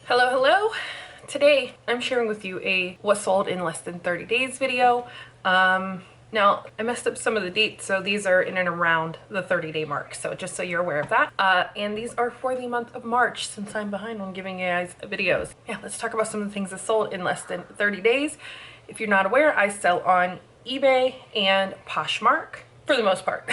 Hello, hello. Today I'm sharing with you a what sold in less than 30 days video. Now I messed up some of the dates, so these are in and around the 30-day mark, so just so you're aware of that. And these are for the month of March, since I'm behind on giving you guys videos. Yeah, let's talk about some of the things that sold in less than 30 days. If you're not aware, I sell on eBay and Poshmark for the most part.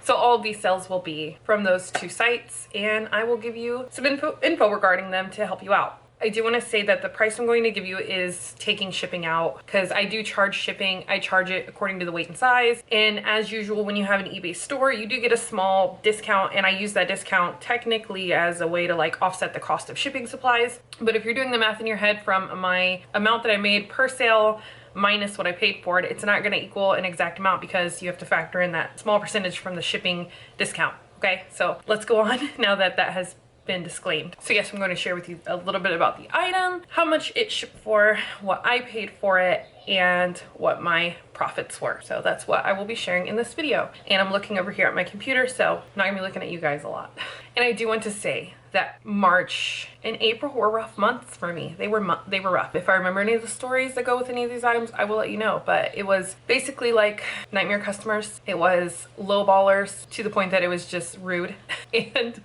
So all of these sales will be from those two sites, and I will give you some info regarding them to help you out. I do want to say that the price I'm going to give you is taking shipping out, because I do charge shipping. I charge it according to the weight and size. And as usual, when you have an eBay store, you do get a small discount, and I use that discount technically as a way to like offset the cost of shipping supplies. But if you're doing the math in your head from my amount that I made per sale minus what I paid for it, it's not going to equal an exact amount because you have to factor in that small percentage from the shipping discount. Okay, so let's go on now that that has been disclaimed. So yes, I'm going to share with you a little bit about the item, how much it shipped for, what I paid for it, and what my profits were. So that's what I will be sharing in this video. And I'm looking over here at my computer, so I'm not gonna be looking at you guys a lot. And I do want to say that March and April were rough months for me. They were rough. If I remember any of the stories that go with any of these items, I will let you know. But it was basically like nightmare customers. It was low ballers to the point that it was just rude and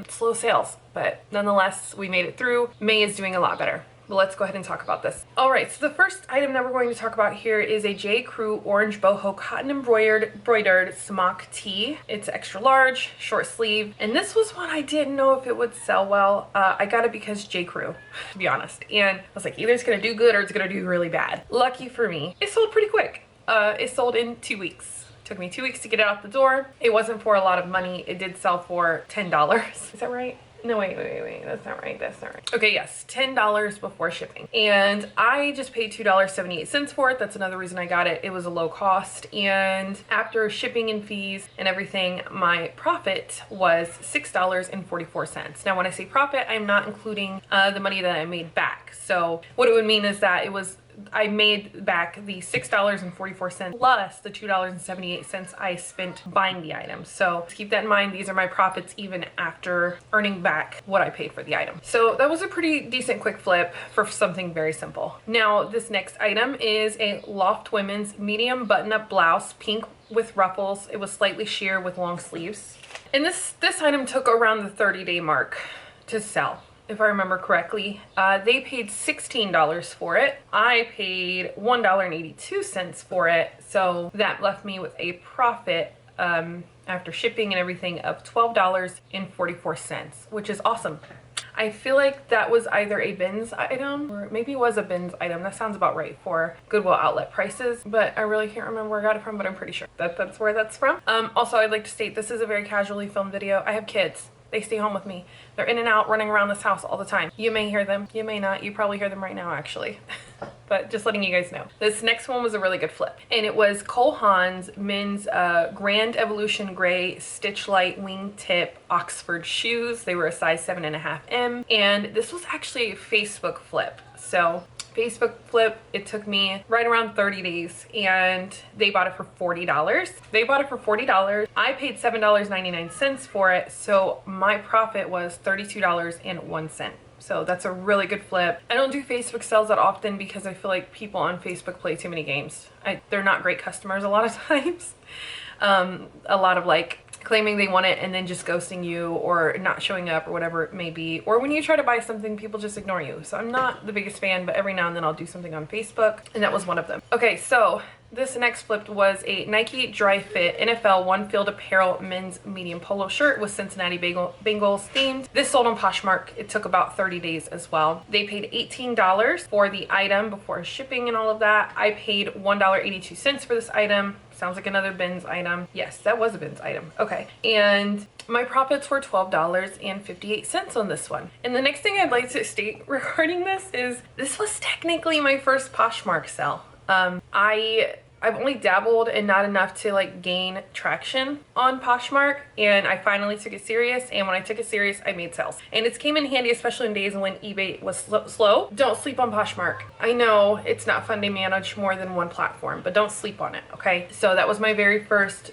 slow sales. But nonetheless, we made it through. May is doing a lot better. But let's go ahead and talk about this. All right, so the first item that we're going to talk about here is a J. Crew orange boho cotton embroidered smock tee. It's extra large, short sleeve, and this was one I didn't know if it would sell well. I got it because J. Crew, to be honest, and I was like, either it's gonna do good or it's gonna do really bad. Lucky for me, it sold pretty quick. It sold in 2 weeks. Took me 2 weeks to get it out the door. It wasn't for a lot of money. It did sell for $10. Is that right? No, wait. That's not right. That's not right. Okay, yes, $10 before shipping. And I just paid $2.78 for it. That's another reason I got it. It was a low cost. And after shipping and fees and everything, my profit was $6.44. Now, when I say profit, I'm not including the money that I made back. So what it would mean is that I made back the $6.44 plus the $2.78 I spent buying the item. So keep that in mind. These are my profits even after earning back what I paid for the item. So that was a pretty decent quick flip for something very simple. Now, this next item is a Loft Women's medium button-up blouse, pink with ruffles. It was slightly sheer with long sleeves. And this item took around the 30-day mark to sell, if I remember correctly. They paid $16 for it. I paid $1.82 for it. So that left me with a profit after shipping and everything of $12.44, which is awesome. I feel like that was either a bins item or maybe it was a bins item. That sounds about right for Goodwill outlet prices, but I really can't remember where I got it from, but I'm pretty sure that's where that's from. Also, I'd like to state this is a very casually filmed video. I have kids. They stay home with me. They're in and out running around this house all the time. You may hear them, you may not. You probably hear them right now, actually. But just letting you guys know. This next one was a really good flip. And it was Cole Haan's men's Grand Evolution Gray Stitch Light Wingtip Oxford shoes. They were a size 7.5 M. And this was actually a Facebook flip. So Facebook flip, it took me right around 30 days and they bought it for $40. They bought it for $40. I paid $7.99 for it. So my profit was $32.01. So that's a really good flip. I don't do Facebook sales that often because I feel like people on Facebook play too many games. They're not great customers a lot of times. A lot of like claiming they want it and then just ghosting you or not showing up or whatever it may be. Or when you try to buy something, people just ignore you. So I'm not the biggest fan, but every now and then I'll do something on Facebook, and that was one of them. Okay, so this next flip was a Nike Dry Fit NFL One Field Apparel men's medium polo shirt with Cincinnati Bengals themed. This sold on Poshmark. It took about 30 days as well. They paid $18 for the item before shipping and all of that. I paid $1.82 for this item. Sounds like another bins item. Yes, that was a bins item. Okay. And my profits were $12.58 on this one. And the next thing I'd like to state regarding this is this was technically my first Poshmark sell. I've only dabbled and not enough to like gain traction on Poshmark, and I finally took it serious, and when I took it serious, I made sales. And it's came in handy, especially in days when eBay was slow. Don't sleep on Poshmark. I know it's not fun to manage more than one platform, but don't sleep on it, okay? So that was my very first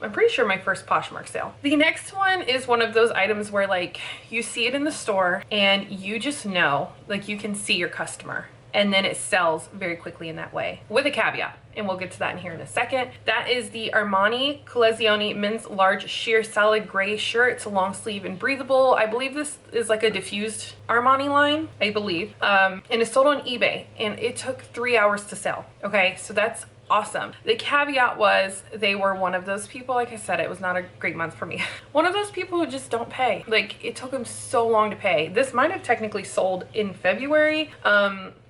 I'm pretty sure my first Poshmark sale. The next one is one of those items where like you see it in the store and you just know, like you can see your customer, and then it sells very quickly in that way, with a caveat, and we'll get to that in here in a second. That is the Armani Collezione men's large sheer solid gray shirt. It's a long sleeve and breathable. I believe this is like a diffused Armani line, I believe. And it's sold on eBay, and it took 3 hours to sell. Okay, so that's awesome. The caveat was they were one of those people, like I said, it was not a great month for me. One of those people who just don't pay. Like, it took them so long to pay. This might have technically sold in February,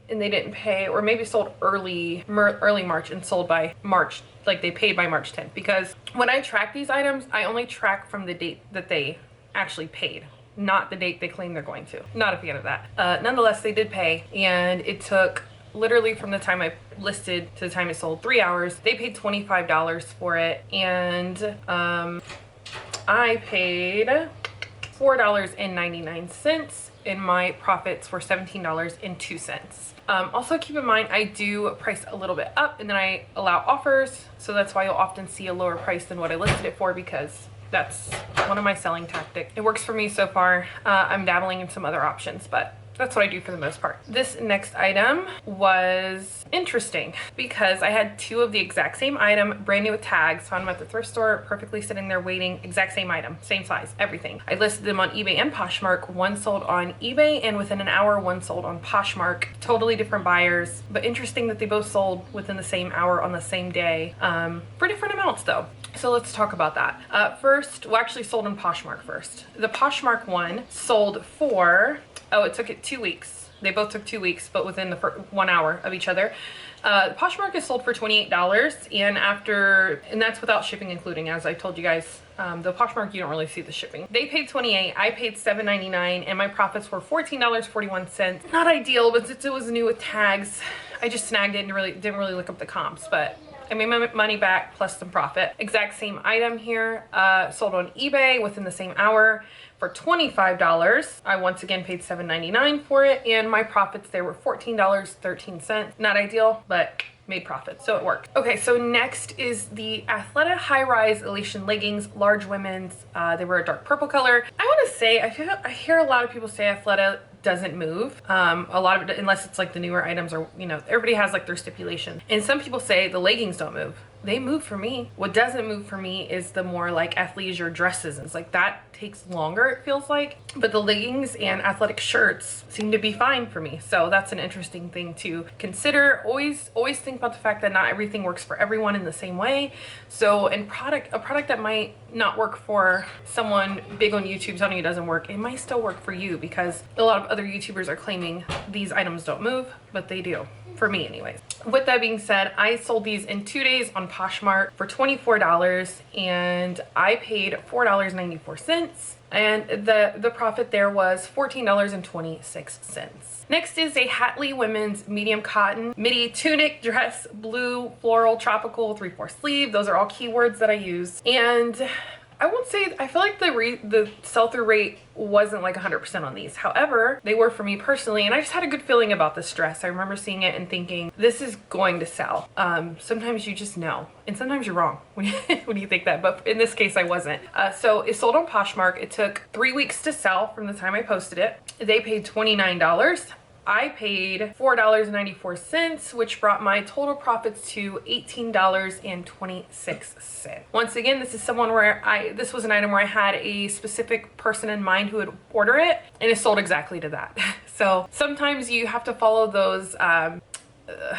and they didn't pay, or maybe sold early March and sold by March, like they paid by March 10th. Because when I track these items, I only track from the date that they actually paid, not the date they claim they're going to. Not a fan of that. Nonetheless, they did pay, and it took literally from the time I listed to the time it sold 3 hours. They paid $25 for it, and I paid $4.99, and my profits were $17.02. Also keep in mind, I do price a little bit up, and then I allow offers, so that's why you'll often see a lower price than what I listed it for, because that's one of my selling tactics. It works for me so far. I'm dabbling in some other options, but that's what I do for the most part. This next item was interesting because I had two of the exact same item, brand new with tags. Found them at the thrift store, perfectly sitting there waiting, exact same item, same size, everything. I listed them on eBay and Poshmark. One sold on eBay, and within an hour, one sold on Poshmark. Totally different buyers, but interesting that they both sold within the same hour on the same day, for different amounts though. So let's talk about that. First, well, actually sold on Poshmark first. The Poshmark one sold for, oh, it took it 2 weeks. They both took 2 weeks, but within the 1 hour of each other. Poshmark is sold for $28, and that's without shipping including, as I told you guys. The Poshmark, you don't really see the shipping. They paid $28, I paid $7.99, and my profits were $14.41. Not ideal, but since it was new with tags, I just snagged it and didn't really look up the comps, but I made my money back plus some profit. Exact same item here, sold on eBay within the same hour for $25. I once again paid $7.99 for it, and my profits there were $14.13. Not ideal, but made profit, so it worked. Okay, so next is the Athleta high-rise elation leggings, large women's. They were a dark purple color. I want to say, I hear a lot of people say Athleta doesn't move. A lot of it, unless it's like the newer items, or you know, everybody has like their stipulation. And some people say the leggings don't move. They move for me. What doesn't move for me is the more like athleisure dresses. It's like that takes longer, it feels like. But the leggings and athletic shirts seem to be fine for me. So that's an interesting thing to consider. Always think about the fact that not everything works for everyone in the same way. So a product that might not work for someone big on YouTube telling you it doesn't work, it might still work for you, because a lot of other YouTubers are claiming these items don't move, but they do. For me anyways. With that being said, I sold these in 2 days on Poshmark for $24, and I paid $4.94, and the profit there was $14.26. Next is a Hatley women's medium cotton midi tunic dress, blue floral tropical 3/4 sleeve. Those are all keywords that I use, and I won't say, I feel like the sell-through rate wasn't like 100% on these. However, they were for me personally, and I just had a good feeling about this dress. I remember seeing it and thinking, this is going to sell. Sometimes you just know, and sometimes you're wrong when you think that, but in this case I wasn't. So it sold on Poshmark. It took 3 weeks to sell from the time I posted it. They paid $29. I paid $4.94, which brought my total profits to $18.26. Once again, this is someone where this was an item where I had a specific person in mind who would order it, and it sold exactly to that. So sometimes you have to follow those,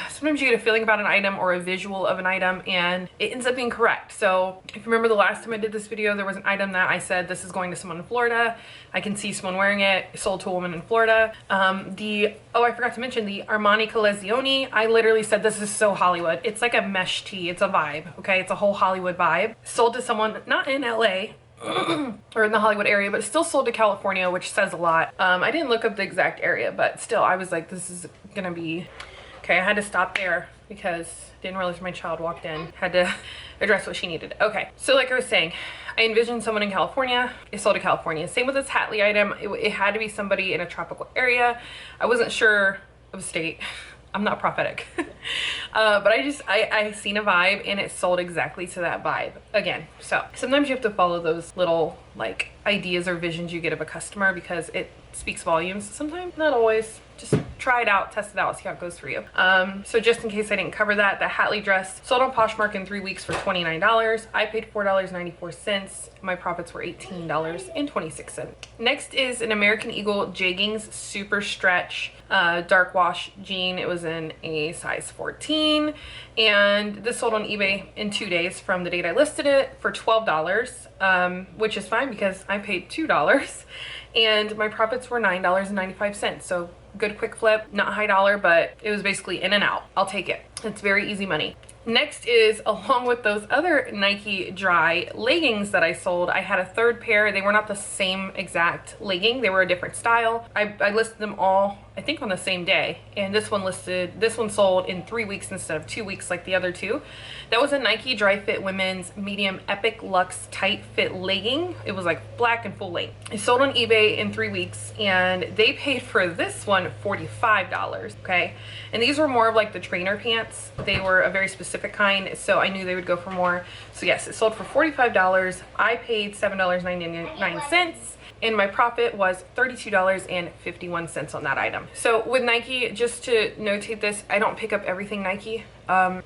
sometimes you get a feeling about an item or a visual of an item and it ends up being correct. So if you remember the last time I did this video, there was an item that I said this is going to someone in Florida. I can see someone wearing it. It sold to a woman in Florida. Oh, I forgot to mention the Armani Collezione. I literally said this is so Hollywood. It's like a mesh tee. It's a vibe, okay? It's a whole Hollywood vibe. Sold to someone not in LA, or in the Hollywood area, but still sold to California, which says a lot. I didn't look up the exact area, but still I was like, this is gonna be okay. I had to stop there because didn't realize my child walked in. Had to address what she needed. Okay, so like I was saying, I envisioned someone in California. It sold to California. Same with this Hatley item. It had to be somebody in a tropical area. I wasn't sure of state. I'm not prophetic. But I seen a vibe and it sold exactly to that vibe again. So sometimes you have to follow those little like ideas or visions you get of a customer because it speaks volumes. Sometimes, not always. Just try it out, test it out, see how it goes for you. So just in case I didn't cover that, the Hatley dress sold on Poshmark in 3 weeks for $29. I paid $4.94. My profits were $18.26. Next is an American Eagle jeggings super stretch dark wash jean. It was in a size 14 and this sold on eBay in 2 days from the date I listed it for $12, which is fine because I paid $2 and my profits were $9.95. So good quick flip, not high dollar, but it was basically in and out. I'll take it. It's very easy money. Next is, along with those other Nike dry leggings that I sold, I had a third pair. They were not the same exact legging. They were a different style. I listed them all, I think, on the same day. And this one sold in 3 weeks instead of 2 weeks like the other two. That was a Nike dry fit women's medium epic luxe tight fit legging. It was like black and full length. It sold on eBay in 3 weeks and they paid for this one $45, okay? And these were more of like the trainer pants. They were a very specific kind, so I knew they would go for more. So yes, it sold for $45. I paid $7.99 and my profit was $32.51 on that item. So with Nike, just to notate this, I don't pick up everything Nike.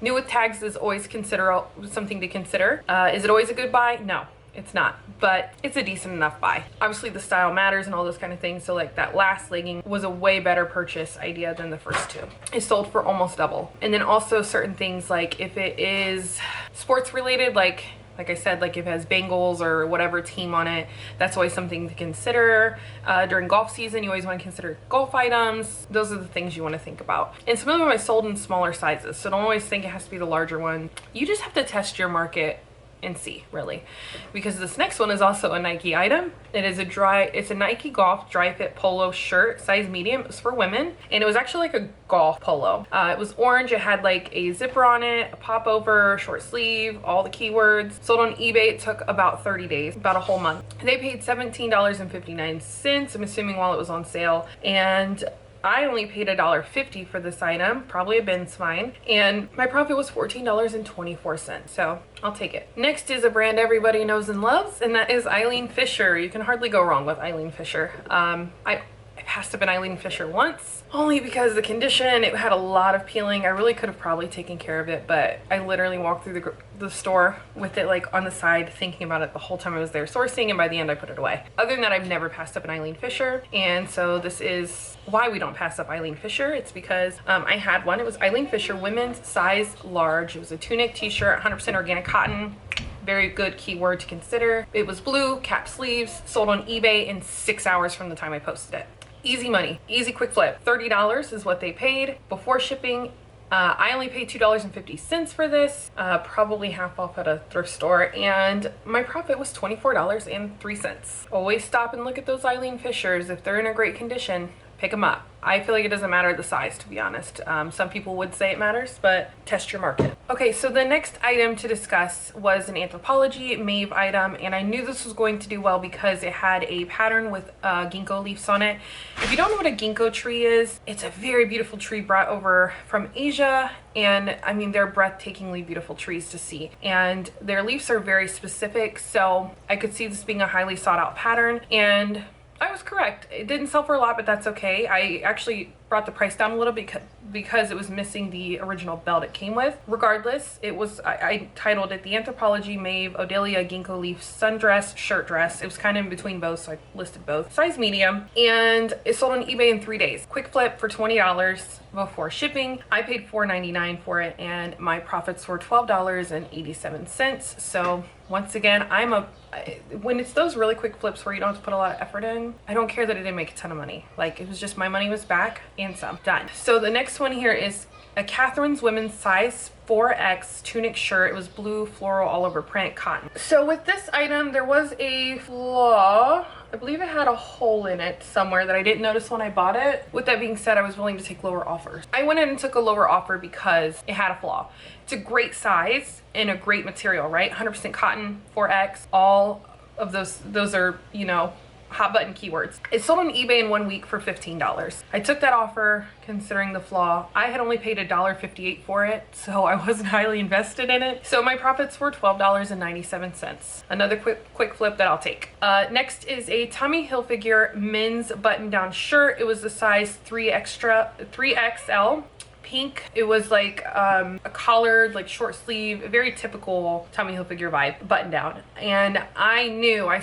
New with tags is always something to consider. Is it always a good buy? No, it's not, but it's a decent enough buy. Obviously the style matters and all those kind of things, so like that last legging was a way better purchase idea than the first two. It sold for almost double. And then also certain things, like if it is sports related, like I said, like if it has Bengals or whatever team on it, that's always something to consider. During golf season, you always want to consider golf items. Those are the things you want to think about. And some of them I sold in smaller sizes, so don't always think it has to be the larger one. You just have to test your market and see, really, because this next one is also a Nike item. It's a Nike golf dry fit polo shirt, size medium. It was for women and it was actually like a golf polo. It was orange. It had like a zipper on it, a pop over, short sleeve, all the keywords. Sold on eBay. It took about 30 days, about a whole month. They paid $17.59, I'm assuming, while it was on sale, and I only paid $1.50 for this item, probably a bin's fine, and my profit was $14.24, so I'll take it. Next is a brand everybody knows and loves, and that is Eileen Fisher. You can hardly go wrong with Eileen Fisher. I passed up an Eileen Fisher once, only because the condition, it had a lot of peeling. I really could have probably taken care of it, but I literally walked through the store with it like on the side, thinking about it the whole time I was there sourcing, and by the end I put it away. Other than that, I've never passed up an Eileen Fisher, and so this is why we don't pass up Eileen Fisher. It's because I had one. It was Eileen Fisher women's size large. It was a tunic t-shirt, 100% organic cotton. Very good keyword to consider. It was blue, cap sleeves, sold on eBay in 6 hours from the time I posted it. Easy money, easy quick flip. $30 is what they paid before shipping. I only paid $2.50 for this, probably half off at a thrift store, and my profit was $24.03. Always stop and look at those Eileen Fishers. If they're in a great condition, pick them up. I feel like it doesn't matter the size, to be honest. Some people would say it matters, but test your market. Okay, so the next item to discuss was an Anthropologie Maeve item, and I knew this was going to do well because it had a pattern with ginkgo leaves on it. If you don't know what a ginkgo tree is, it's a very beautiful tree brought over from Asia, and I mean, they're breathtakingly beautiful trees to see, and their leaves are very specific, so I could see this being a highly sought out pattern, and I was correct. It didn't sell for a lot, but that's okay. I actually brought the price down a little because it was missing the original belt it came with. Regardless, it was, I titled it the Anthropologie Maeve Odelia Ginkgo Leaf Sundress Shirt Dress. It was kind of in between both, so I listed both. Size medium, and it sold on eBay in 3 days. Quick flip for $20 before shipping. I paid $4.99 for it, and my profits were $12.87. So once again, when it's those really quick flips where you don't have to put a lot of effort in, I don't care that it didn't make a ton of money. Like, it was just my money was back and some. Done. So the next one here is a Catherine's women's size 4X tunic shirt. It was blue floral all over print cotton. So with this item, there was a flaw. I believe it had a hole in it somewhere that I didn't notice when I bought it. With that being said, I was willing to take lower offers. I went in and took a lower offer because it had a flaw. It's a great size and a great material, right? 100% cotton, 4X, all of those are, you know, hot button keywords. It sold on eBay in 1 week for $15. I took that offer considering the flaw. I had only paid $1.58 for it, so I wasn't highly invested in it. So my profits were $12.97. Another quick flip that I'll take. Next is a Tommy Hilfiger men's button-down shirt. It was the size 3XL. Pink. It was like a collared, like short sleeve, very typical Tommy Hilfiger vibe button down. And I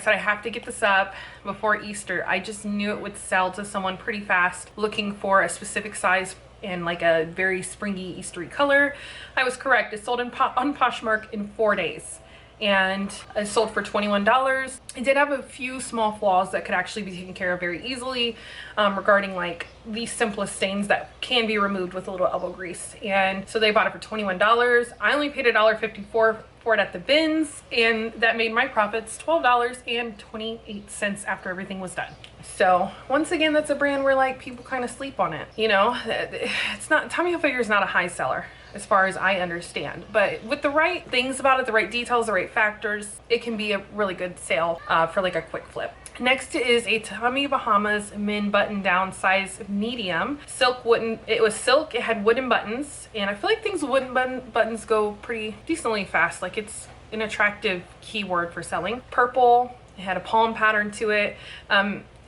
said I have to get this up before Easter. I just knew it would sell to someone pretty fast looking for a specific size and like a very springy Eastery color. I was correct. It sold on Poshmark in 4 days. And it sold for $21. It did have a few small flaws that could actually be taken care of very easily, regarding like the simplest stains that can be removed with a little elbow grease. And so they bought it for $21. I only paid $1.54 for it at the bins, and that made my profits $12.28 after everything was done. So once again, that's a brand where like people kind of sleep on it. You know, it's not, Tommy Hilfiger is not a high seller as far as I understand, but with the right things about it, the right details, the right factors, it can be a really good sale for like a quick flip. Next is a Tommy Bahamas men button down size medium. Silk wooden, it was silk, it had wooden buttons, and I feel like things with wooden buttons go pretty decently fast. Like it's an attractive keyword for selling. Purple, it had a palm pattern to it.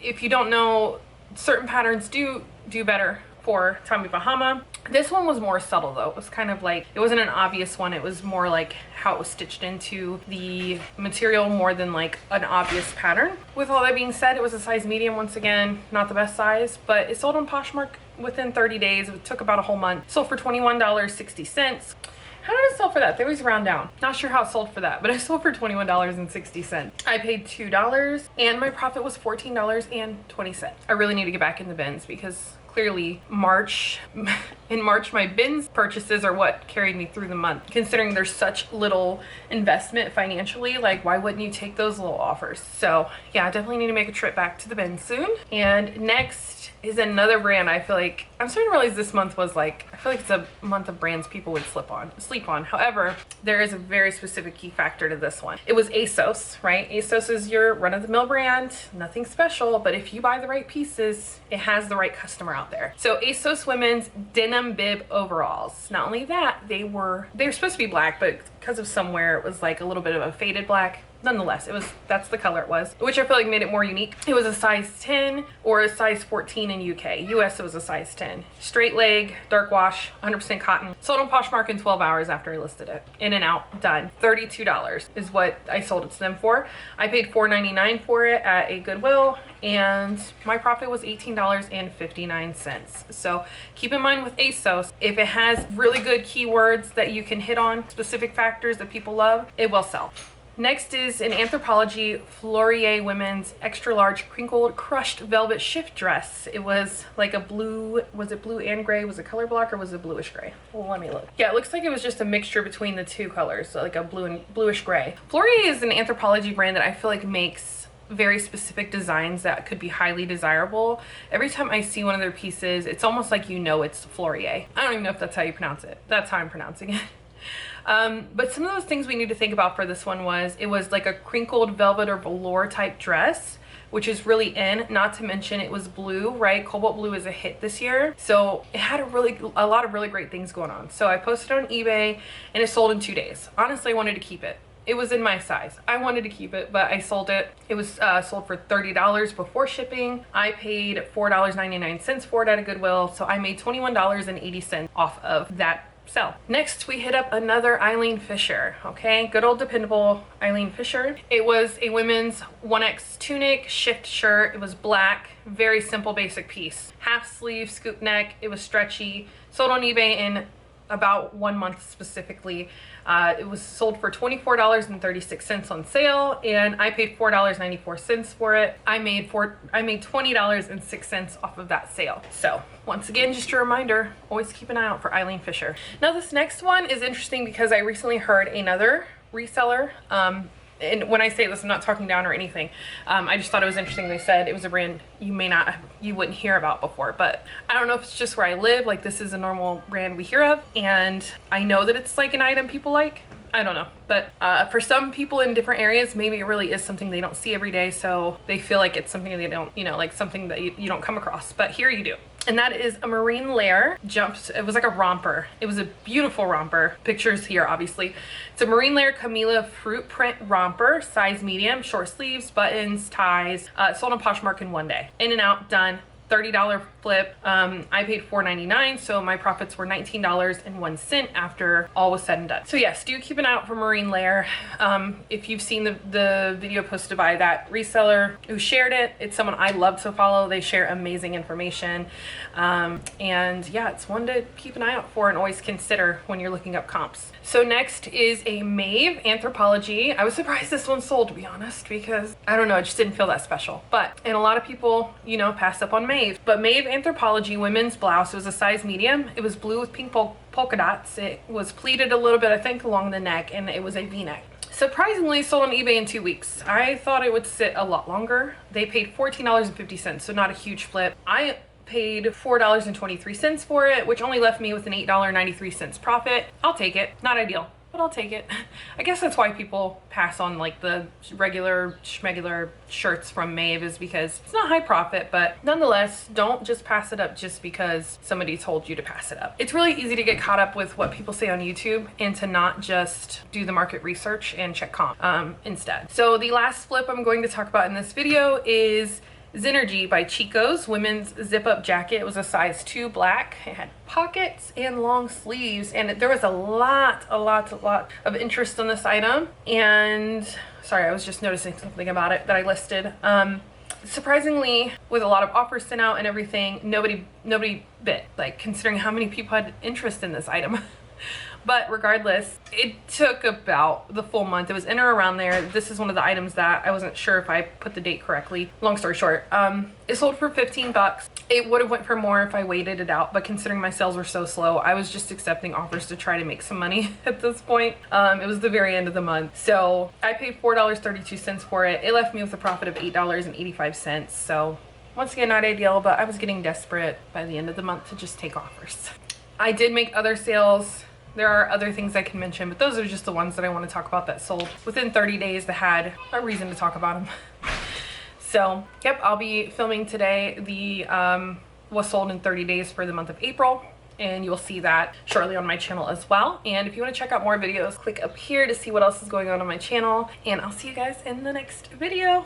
If you don't know, certain patterns do better for Tommy Bahama. This one was more subtle though. It was kind of like, it wasn't an obvious one. It was more like how it was stitched into the material more than like an obvious pattern. With all that being said, it was a size medium, once again, not the best size, but it sold on Poshmark within 30 days. It took about a whole month. Sold for $21.60. How did it sell for that? They always round down. Not sure how it sold for that, but I sold for $21.60. I paid $2 and my profit was $14.20. I really need to get back in the bins because clearly in March my bins purchases are what carried me through the month. Considering there's such little investment financially, like why wouldn't you take those little offers? So yeah, I definitely need to make a trip back to the bins soon. And next is another brand I feel like, I'm starting to realize this month was like, I feel like it's a month of brands people would sleep on. However, there is a very specific key factor to this one. It was ASOS, right? ASOS is your run-of-the-mill brand, nothing special, but if you buy the right pieces, it has the right customer out there. So ASOS women's denim bib overalls. Not only that, they were supposed to be black, but because of somewhere it was like a little bit of a faded black. Nonetheless, that's the color it was, which I feel like made it more unique. It was a size 10 or a size 14 in UK. US it was a size 10. Straight leg, dark wash, 100% cotton. Sold on Poshmark in 12 hours after I listed it. In and out, done. $32 is what I sold it to them for. I paid $4.99 for it at a Goodwill, and my profit was $18.59. So keep in mind with ASOS, if it has really good keywords that you can hit on, specific factors that people love, it will sell. Next is an Anthropologie Fleurier women's extra large crinkled crushed velvet shift dress. It was like a blue, was it blue and gray? Was it color block or was it bluish gray? Well, let me look. Yeah, it looks like it was just a mixture between the two colors, so like a blue and bluish gray. Fleurier is an Anthropologie brand that I feel like makes very specific designs that could be highly desirable. Every time I see one of their pieces, it's almost like you know it's Fleurier. I don't even know if that's how you pronounce it. That's how I'm pronouncing it. But some of those things we need to think about for this one was, it was like a crinkled velvet or velour type dress, which is really in, not to mention it was blue, right? Cobalt blue is a hit this year. So it had a lot of really great things going on. So I posted on eBay and it sold in 2 days. Honestly, I wanted to keep it. It was in my size. I wanted to keep it, but I sold it. It was sold for $30 before shipping. I paid $4.99 for it at a Goodwill. So I made $21.80 off of that sell. Next, we hit up another Eileen Fisher, okay? Good old dependable Eileen Fisher. It was a women's 1X tunic shift shirt. It was black, very simple basic piece. Half sleeve, scoop neck, it was stretchy. Sold on eBay in about 1 month specifically. It was sold for $24.36 on sale, and I paid $4.94 for it. I made $20.06 off of that sale. So once again, just a reminder, always keep an eye out for Eileen Fisher. Now this next one is interesting because I recently heard another reseller, and when I say this, I'm not talking down or anything. I just thought it was interesting. They said it was a brand you wouldn't hear about before, but I don't know if it's just where I live. Like, this is a normal brand we hear of, and I know that it's like an item people like. I don't know. But for some people in different areas, maybe it really is something they don't see every day, so they feel like it's something they don't, you know, like something that you don't come across. But here you do. And that is a marine layer jumps. It was like a romper. It was a beautiful romper. Pictures here, obviously. It's a marine layer Camila fruit print romper, size medium, short sleeves, buttons, ties. Sold on Poshmark in 1 day. In and out, done. $30 flip. I paid $4.99, so my profits were $19.01 after all was said and done. So yes, do keep an eye out for marine layer. If you've seen the video posted by that reseller who shared it, it's someone I love to follow. They share amazing information. And yeah, it's one to keep an eye out for and always consider when you're looking up comps. So next is a Maeve Anthropologie. I was surprised this one sold, to be honest, because I don't know, it just didn't feel that special. And a lot of people, you know, passed up on Maeve. But Maeve Anthropologie women's blouse, it was a size medium. It was blue with pink polka dots. It was pleated a little bit, I think, along the neck, and it was a V-neck. Surprisingly, sold on eBay in 2 weeks. I thought it would sit a lot longer. They paid $14.50, so not a huge flip. I paid $4.23 for it, which only left me with an $8.93 profit. I'll take it. Not ideal, but I'll take it. I guess that's why people pass on like the regular schmegular shirts from Maeve, is because it's not high profit, but nonetheless, don't just pass it up just because somebody told you to pass it up. It's really easy to get caught up with what people say on YouTube and to not just do the market research and check comp instead. So the last flip I'm going to talk about in this video is Zinergy by Chico's women's zip-up jacket. It was a size 2 black. It had pockets and long sleeves, and there was a lot of interest in this item. And sorry, I was just noticing something about it that I listed. Surprisingly, with a lot of offers sent out and everything, nobody bid, like considering how many people had interest in this item. But regardless, it took about the full month. It was in or around there. This is one of the items that I wasn't sure if I put the date correctly. Long story short, it sold for 15 bucks. It would have went for more if I waited it out, but considering my sales were so slow, I was just accepting offers to try to make some money at this point. It was the very end of the month. So I paid $4.32 for it. It left me with a profit of $8.85. So once again, not ideal, but I was getting desperate by the end of the month to just take offers. I did make other sales. There are other things I can mention, but those are just the ones that I want to talk about that sold within 30 days that had a reason to talk about them. So, yep, I'll be filming today the was sold in 30 days for the month of April, and you'll see that shortly on my channel as well. And if you want to check out more videos, click up here to see what else is going on my channel, and I'll see you guys in the next video.